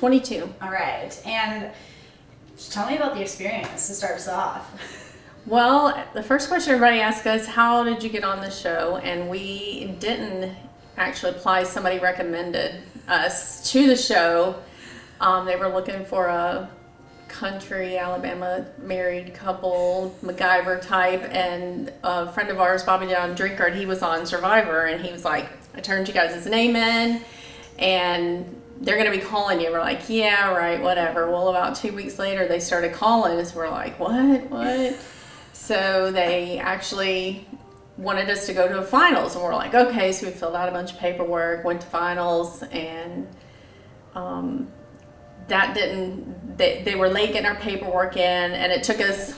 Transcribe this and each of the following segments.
22. All right. And tell me about the experience to start us off. Well, the first question everybody asks us, how did you get on the show? And we didn't actually apply. Somebody recommended us to the show. They were looking for a country Alabama married couple, MacGyver type, and a friend of ours, Bobby John Drinkard, he was on Survivor, and he was like, I turned you guys' name in, and they're going to be calling you. We're like, yeah, right, whatever. Well, about 2 weeks later, they started calling us. We're like, what? So they actually wanted us to go to a finals, and we're like, okay. So we filled out a bunch of paperwork, went to finals, and that didn't, they were late getting our paperwork in, and it took us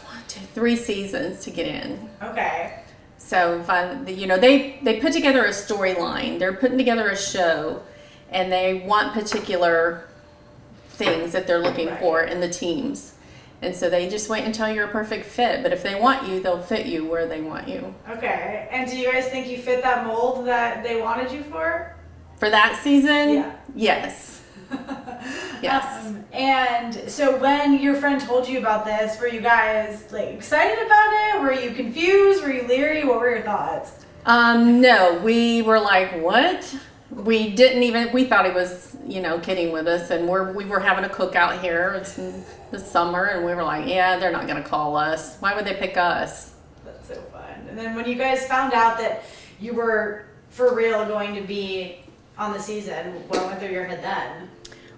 3 seasons to get in. Okay. So they put together a storyline. They're putting together a show, and they want particular things that they're looking for in the teams. And so they just wait until you're a perfect fit. But if they want you, they'll fit you where they want you. Okay. And do you guys think you fit that mold that they wanted you for? For that season? Yeah. Yes. Yes. And so when your friend told you about this, were you guys like excited about it? Were you confused? Were you leery? What were your thoughts? No, we were like, what? We thought he was, kidding with us, and we were having a cookout here. It's in the summer, and we were like, yeah, they're not going to call us. Why would they pick us? That's so fun. And then when you guys found out that you were for real going to be on the season, what went through your head then?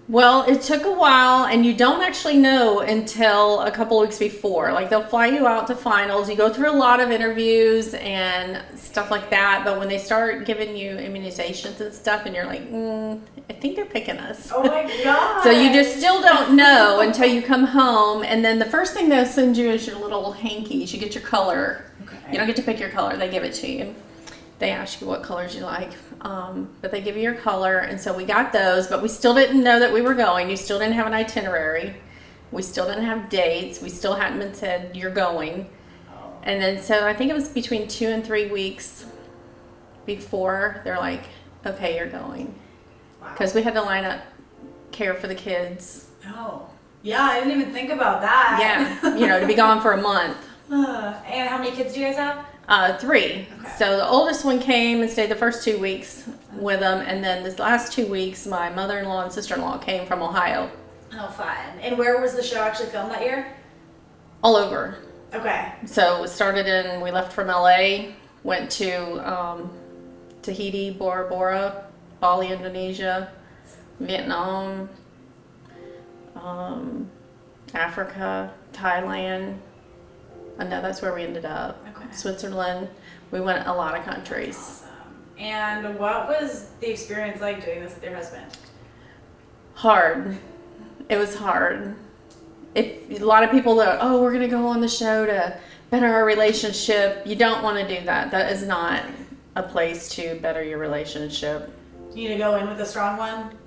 Well, it took a while, and you don't actually know until a couple of weeks before. Like, they'll fly you out to finals. You go through a lot of interviews and stuff like that, but when they start giving you immunizations and stuff, and you're like, I think they're picking us. Oh my God. So you just still don't know until you come home, and then the first thing they'll send you is your little hankies. You get your color. Okay. You don't get to pick your color. They give it to you. They ask you what colors you like, but they give you your color, and so we got those, but we still didn't know that we were going. You still didn't have an itinerary. We still didn't have dates. We still hadn't been said, you're going. And then, so I think it was between 2 and 3 weeks before they're like, okay, you're going. Because we had to line up care for the kids. Oh, yeah, I didn't even think about that. Yeah, to be gone for a month. And how many kids do you guys have? 3. Okay. So the oldest one came and stayed the first 2 weeks with them, and then the last 2 weeks, my mother-in-law and sister-in-law came from Ohio. Oh, fun. And where was the show actually filmed that year? All over. Okay. So we left from LA, went to Tahiti, Bora Bora, Bali, Indonesia, Vietnam, Africa, Thailand. I know that's where we ended up. Okay. Switzerland. We went a lot of countries. Awesome. And what was the experience like doing this with your husband? Hard. It was hard. A lot of people that, we're going to go on the show to better our relationship. You don't want to do that. That is not a place to better your relationship. You need to go in with a strong one?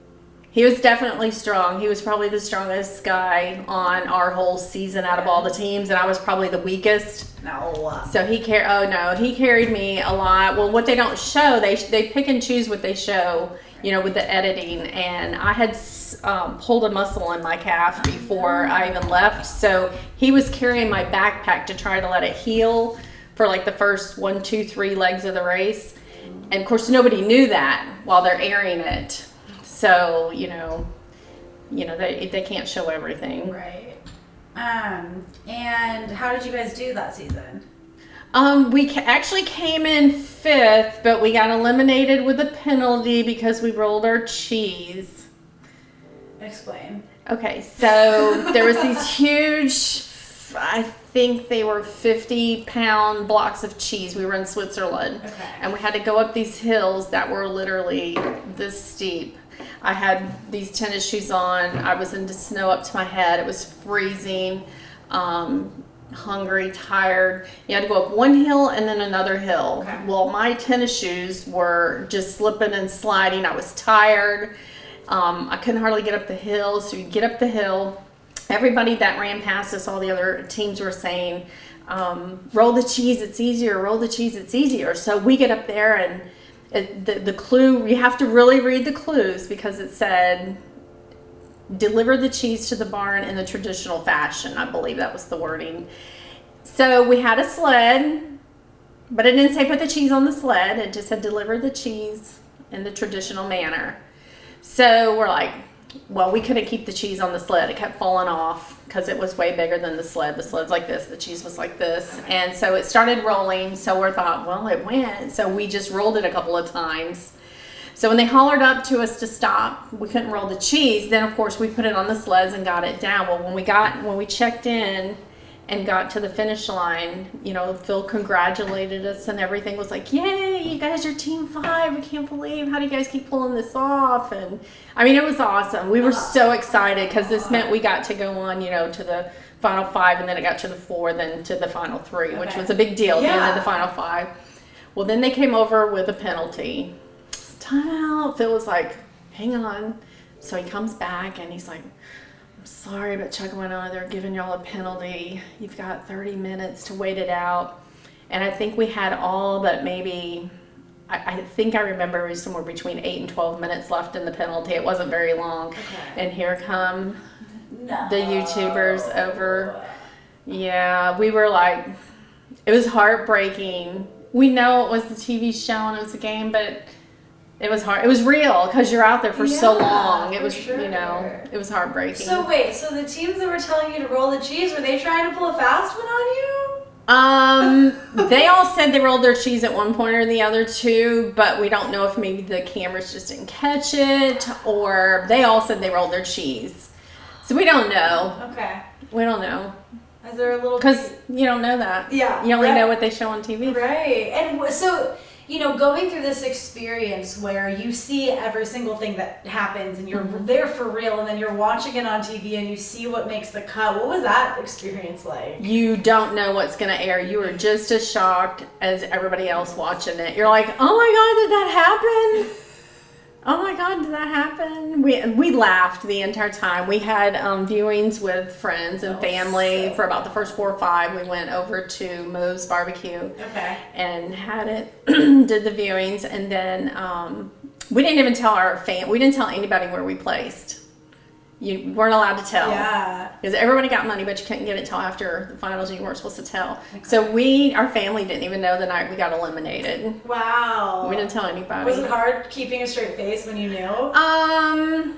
He was definitely strong. He was probably the strongest guy on our whole season out of all the teams, and I was probably the weakest. No. So he carried me a lot. Well, what they don't show, they pick and choose what they show, with the editing. And I had pulled a muscle in my calf before I even left. So he was carrying my backpack to try to let it heal for like the first 1, 2, 3 legs of the race. And of course, nobody knew that while they're airing it. So, they can't show everything. Right. And how did you guys do that season? We actually came in 5th, but we got eliminated with a penalty because we rolled our cheese. Explain. Okay, so there was these huge, I think they were 50-pound blocks of cheese. We were in Switzerland. Okay. And we had to go up these hills that were literally this steep. I had these tennis shoes on. I was in the snow up to my head. It was freezing, hungry, tired. You had to go up one hill and then another hill. Okay. Well, my tennis shoes were just slipping and sliding. I was tired. I couldn't hardly get up the hill. So you get up the hill. Everybody that ran past us, all the other teams were saying, roll the cheese, it's easier. Roll the cheese, it's easier. So we get up there, and the clue, you have to really read the clues, because it said deliver the cheese to the barn in the traditional fashion. I believe that was the wording. So we had a sled, but it didn't say put the cheese on the sled. It just said deliver the cheese in the traditional manner. So we're like, well, we couldn't keep the cheese on the sled. It kept falling off because it was way bigger than the sled. The sled's like this. The cheese was like this. And so it started rolling. So we thought, well, it went. So we just rolled it a couple of times. So when they hollered up to us to stop, we couldn't roll the cheese. Then, of course, we put it on the sleds and got it down. Well, when we checked in and got to the finish line, you know, Phil congratulated us and everything was like, yay, you guys are team 5. We can't believe, how do you guys keep pulling this off? And I mean, it was awesome. We were so excited because this meant we got to go on, you know, to the final 5, and then it got to the 4, then to the final 3, which was a big deal, the end of the final 5. Well, then they came over with a penalty. Time out. Phil was like, hang on. So he comes back and he's like, I'm sorry, but Chuck and Wynona, they're giving y'all a penalty. You've got 30 minutes to wait it out. And I think we had all but maybe, I think I remember it was somewhere between 8 and 12 minutes left in the penalty. It wasn't very long. Okay. And here come the YouTubers over. Yeah, we were like, it was heartbreaking. We know it was the TV show and it was a game, but it was hard. It was real because you're out there for so long. It was, you know, it was heartbreaking. So wait, so the teams that were telling you to roll the cheese, were they trying to pull a fast one on you? They all said they rolled their cheese at one point or the other too, but we don't know if maybe the cameras just didn't catch it, or they all said they rolled their cheese. So we don't know. Okay. We don't know. Is there a little? Because you don't know that. Yeah. You only know what they show on TV. Right. And so, you know, going through this experience where you see every single thing that happens and you're there for real, and then you're watching it on TV and you see what makes the cut. What was that experience like? You don't know what's going to air. You are just as shocked as everybody else watching it. You're like, oh my God, did that happen? Oh my God, did that happen? We laughed the entire time. We had viewings with friends and family for about the first 4 or 5. We went over to Moe's Barbecue and had it, did the viewings, and then we didn't even tell we didn't tell anybody where we placed. You weren't allowed to tell. Yeah. Because everybody got money, but you couldn't get it till after the finals, and you weren't supposed to tell. Okay. So our family didn't even know the night we got eliminated. Wow. We didn't tell anybody. Was it hard keeping a straight face when you knew?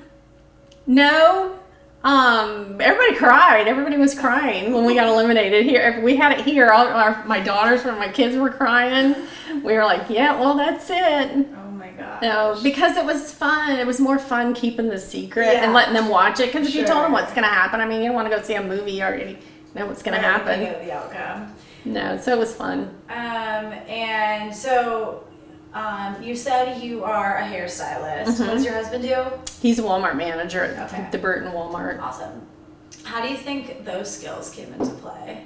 No. Everybody cried. Everybody was crying when we got eliminated. Here, we had it here. My daughters and my kids were crying. We were like, yeah, well, that's it. No, because it was fun. It was more fun keeping the secret and letting them watch it. Because if you told them what's going to happen, I mean, you don't want to go see a movie. You already know what's going to happen. The outcome. No, so it was fun. And so you said you are a hairstylist. What does your husband do? He's a Walmart manager at the Burton Walmart. Awesome. How do you think those skills came into play?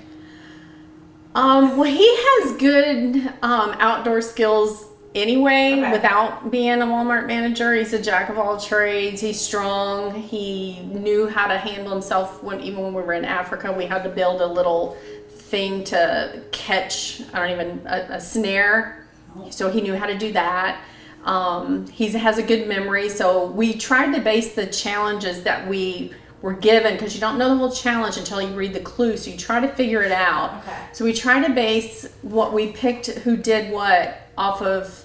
Well, he has good outdoor skills anyway, without being a Walmart manager. He's a jack of all trades. He's strong. He knew how to handle himself even when we were in Africa. We had to build a little thing to catch, a snare. So he knew how to do that. He has a good memory. So we tried to base the challenges that we were given, because you don't know the whole challenge until you read the clue. So you try to figure it out. So we try to base what we picked, who did what, off of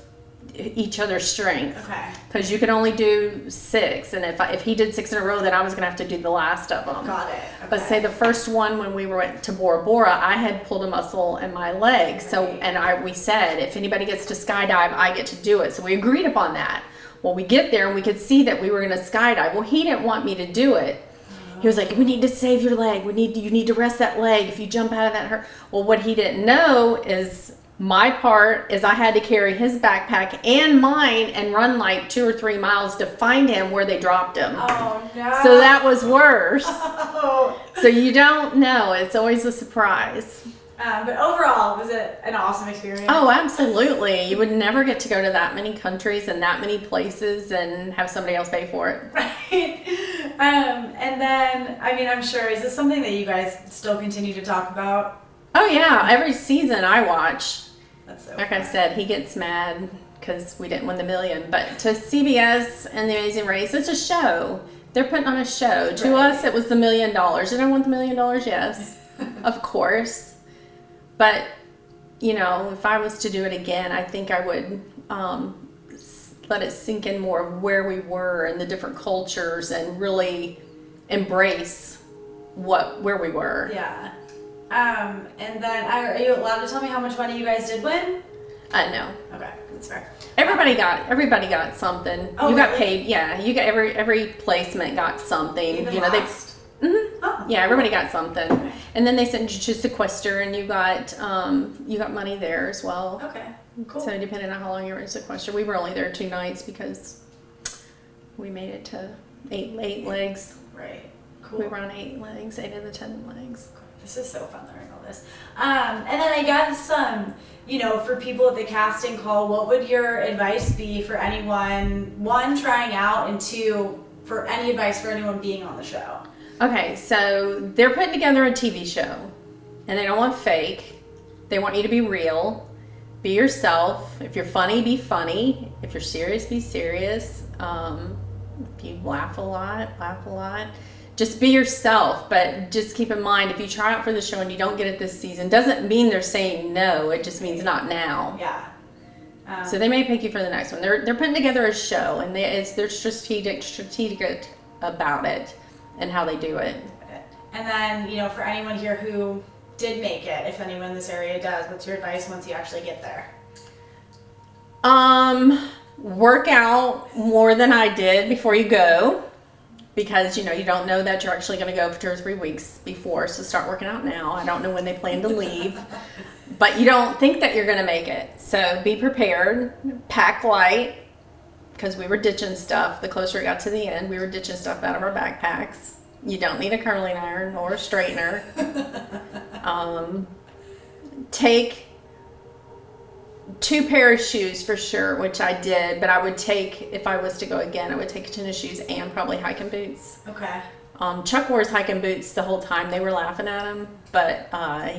each other's strength. Because you could only do 6, and if he did 6 in a row, then I was gonna have to do the last of them. Got it. But say the first one, when we went to Bora Bora, I had pulled a muscle in my leg. So we said, if anybody gets to skydive, I get to do it. So we agreed upon that. Well, we get there and we could see that we were gonna skydive. Well, he didn't want me to do it. He was like, we need to save your leg. You need to rest that leg. If you jump out of that hurt. Well, what he didn't know is my part is I had to carry his backpack and mine and run like 2 or 3 miles to find him where they dropped him. Oh, no. So that was worse. So you don't know. It's always a surprise. But overall, was it an awesome experience? Oh, absolutely. You would never get to go to that many countries and that many places and have somebody else pay for it. Right. And then, I'm sure, is this something that you guys still continue to talk about? Oh, yeah. Every season I watch. That's so Like I said, he gets mad because we didn't win the $1 million. But to CBS and The Amazing Race, it's a show. They're putting on a show. To Right. us, it was the $1 million. Did I want the $1 million? Yes, of course. But, you know, if I was to do it again, I think I would let it sink in more of where we were and the different cultures and really embrace where we were. Yeah. And then are you allowed to tell me how much money you guys did win? No. Okay, that's fair. Everybody got something. Oh, you got really? paid. Yeah, you got every placement got something. Even you know, last? Oh. yeah, everybody got something. Okay. And then they sent you to sequester, and you got money there as well. Okay, cool. So depending on how long you were in sequester, we were only there 2 nights because we made it to eight legs. Right. Cool. We were on 8 legs, 8 of the 10 legs. This is so fun learning all this. And then I guess, you know, for people at the casting call, what would your advice be for anyone, 1, trying out, and 2, for any advice for anyone being on the show? Okay, so they're putting together a TV show, and they don't want fake. They want you to be real. Be yourself. If you're funny, be funny. If you're serious, be serious. If you laugh a lot, laugh a lot. Just be yourself, but just keep in mind, if you try out for the show and you don't get it this season, doesn't mean they're saying no. It just means not now. Yeah. So they may pick you for the next one. They're putting together a show, and they're strategic about it and how they do it. And then, you know, for anyone here who did make it, if anyone in this area does, what's your advice once you actually get there? Work out more than I did before you go. Because, you know, you don't know that you're actually going to go for 2 or 3 weeks before, so start working out now. I don't know when they plan to leave, but you don't think that you're going to make it. So be prepared, pack light, because we were ditching stuff. The closer it got to the end, we were ditching stuff out of our backpacks. You don't need a curling iron or a straightener. Take 2 pair of shoes for sure, which I did, but I would take, if I was to go again, I would take tennis shoes and probably hiking boots. Okay. Chuck wore his hiking boots the whole time. They were laughing at him, but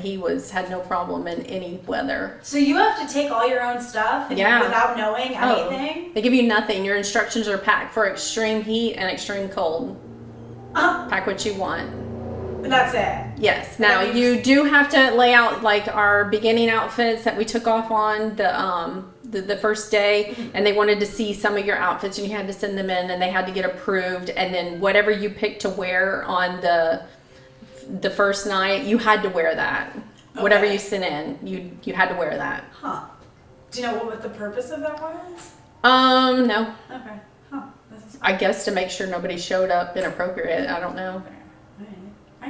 he had no problem in any weather. So you have to take all your own stuff without knowing anything? They give you nothing. Your instructions are packed for extreme heat and extreme cold. Pack what you want. That's it. Yes. Now you do have to lay out like our beginning outfits that we took off on the first day, and they wanted to see some of your outfits, and you had to send them in, and they had to get approved. And then whatever you picked to wear on the first night, you had to wear that. Okay. Whatever you sent in, you had to wear that. Huh. Do you know what the purpose of that was? No. Okay. Huh. I guess to make sure nobody showed up inappropriate. I don't know.